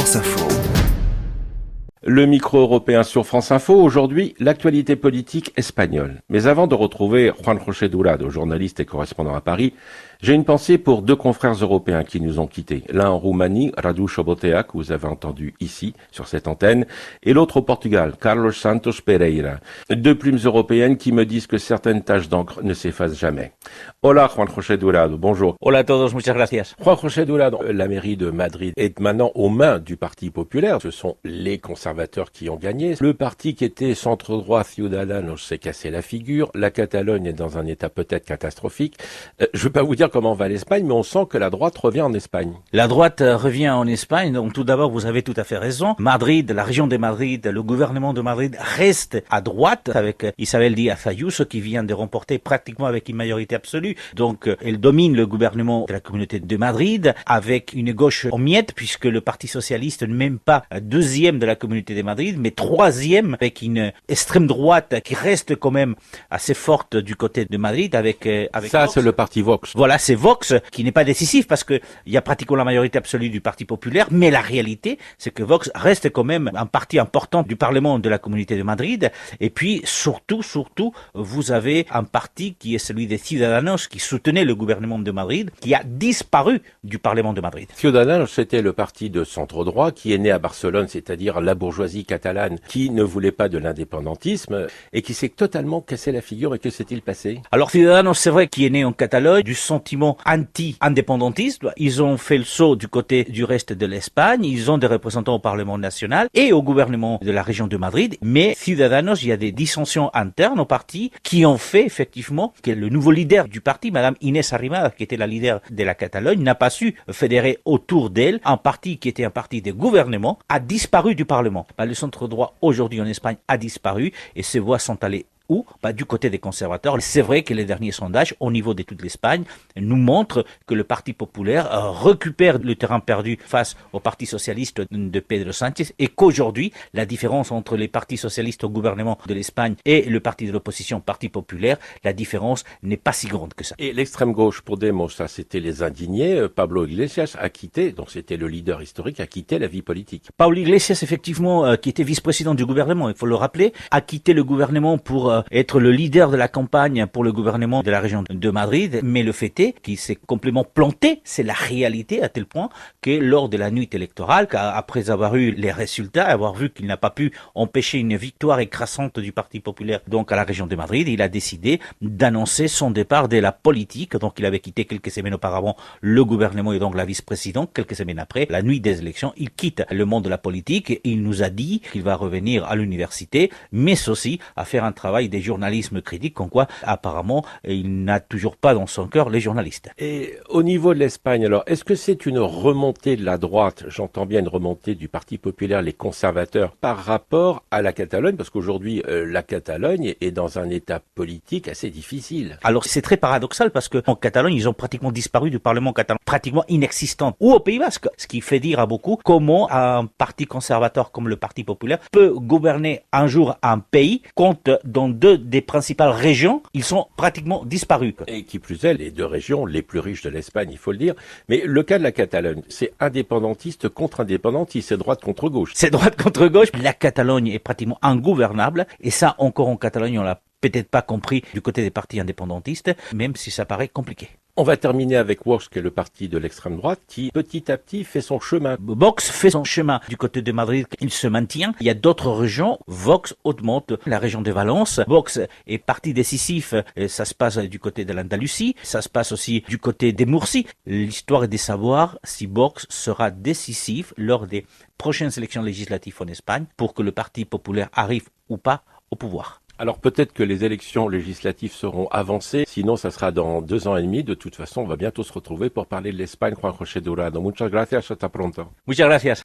France Info. Le micro européen sur France Info, aujourd'hui, l'actualité politique espagnole. Mais avant de retrouver Juan José Durado, journaliste et correspondant à Paris, j'ai une pensée pour deux confrères européens qui nous ont quittés. L'un en Roumanie, Radu Chobotea, que vous avez entendu ici, sur cette antenne, et l'autre au Portugal, Carlos Santos Pereira. Deux plumes européennes qui me disent que certaines taches d'encre ne s'effacent jamais. Hola, Juan José Durado, bonjour. Hola a todos, muchas gracias. Juan José Durado, la mairie de Madrid est maintenant aux mains du Parti populaire. Ce sont les conservateurs qui ont gagné. Le parti qui était centre-droit, Ciudadanos, s'est cassé la figure. La Catalogne est dans un état peut-être catastrophique. Je ne vais pas vous dire comment va l'Espagne, mais on sent que la droite revient en Espagne. La droite revient en Espagne. Donc tout d'abord, vous avez tout à fait raison. Madrid, la région de Madrid, le gouvernement de Madrid reste à droite avec Isabel Díaz Ayuso qui vient de remporter pratiquement avec une majorité absolue. Donc elle domine le gouvernement de la communauté de Madrid avec une gauche en miettes puisque le Parti socialiste n'est même pas deuxième de la communauté de Madrid, mais troisième avec une extrême droite qui reste quand même assez forte du côté de Madrid avec ça, Vox. C'est le parti Vox. Voilà, c'est Vox qui n'est pas décisif parce que il y a pratiquement la majorité absolue du Parti populaire, mais la réalité, c'est que Vox reste quand même un parti important du Parlement de la Communauté de Madrid. Et puis, surtout, vous avez un parti qui est celui des Ciudadanos qui soutenait le gouvernement de Madrid, qui a disparu du Parlement de Madrid. Ciudadanos, c'était le parti de centre-droit qui est né à Barcelone, c'est-à-dire la bourgeoisie catalane qui ne voulait pas de l'indépendantisme et qui s'est totalement cassé la figure. Et que s'est-il passé? Alors, Ciudadanos, c'est vrai, qui est né en Catalogne, du sentiment anti-indépendantiste. Ils ont fait le saut du côté du reste de l'Espagne. Ils ont des représentants au Parlement national et au gouvernement de la région de Madrid. Mais Ciudadanos, il y a des dissensions internes au parti qui ont fait effectivement que le nouveau leader du parti, Madame Inés Arrimadas, qui était la leader de la Catalogne, n'a pas su fédérer autour d'elle un parti qui était un parti de gouvernement, a disparu du Parlement. Le centre-droit aujourd'hui en Espagne a disparu et ses voix sont allées ou du côté des conservateurs. C'est vrai que les derniers sondages au niveau de toute l'Espagne nous montrent que le Parti populaire récupère le terrain perdu face au Parti socialiste de Pedro Sánchez et qu'aujourd'hui, la différence entre les partis socialistes au gouvernement de l'Espagne et le parti de l'opposition, Parti populaire, la différence n'est pas si grande que ça. Et l'extrême gauche, Podemos, ça c'était les indignés. Pablo Iglesias a quitté, donc c'était le leader historique, a quitté la vie politique. Pablo Iglesias, effectivement, qui était vice-président du gouvernement, il faut le rappeler, a quitté le gouvernement pour être le leader de la campagne pour le gouvernement de la région de Madrid, mais le fait est qu'il s'est complètement planté, c'est la réalité à tel point que lors de la nuit électorale, après avoir eu les résultats, avoir vu qu'il n'a pas pu empêcher une victoire écrasante du Parti populaire donc à la région de Madrid, il a décidé d'annoncer son départ de la politique, donc il avait quitté quelques semaines auparavant le gouvernement et donc la vice-présidente, quelques semaines après, la nuit des élections, il quitte le monde de la politique et il nous a dit qu'il va revenir à l'université, mais aussi à faire un travail des journalisme critique, comme quoi apparemment il n'a toujours pas dans son cœur les journalistes. Et au niveau de l'Espagne, alors, est-ce que c'est une remontée de la droite, j'entends bien une remontée du Parti populaire, les conservateurs, par rapport à la Catalogne, parce qu'aujourd'hui la Catalogne est dans un état politique assez difficile. Alors c'est très paradoxal parce que en Catalogne ils ont pratiquement disparu du Parlement catalan, pratiquement inexistant, ou au Pays Basque, ce qui fait dire à beaucoup comment un parti conservateur comme le Parti populaire peut gouverner un jour un pays quand dans deux des principales régions, ils sont pratiquement disparus. Et qui plus est, les deux régions les plus riches de l'Espagne, il faut le dire. Mais le cas de la Catalogne, c'est indépendantiste contre indépendantiste, c'est droite contre gauche. C'est droite contre gauche. La Catalogne est pratiquement ingouvernable. Et ça, encore en Catalogne, on l'a peut-être pas compris du côté des partis indépendantistes, même si ça paraît compliqué. On va terminer avec Vox, qui est le parti de l'extrême droite, qui petit à petit fait son chemin. Vox fait son chemin du côté de Madrid, il se maintient. Il y a d'autres régions, Vox augmente. La région de Valence, Vox est parti décisif, ça se passe du côté de l'Andalousie, ça se passe aussi du côté des Murcie. L'histoire est de savoir si Vox sera décisif lors des prochaines élections législatives en Espagne pour que le Parti populaire arrive ou pas au pouvoir. Alors peut-être que les élections législatives seront avancées, sinon ça sera dans 2 ans et demi. De toute façon, on va bientôt se retrouver pour parler de l'Espagne. Juan José Durado. Muchas gracias, hasta pronto. Muchas gracias.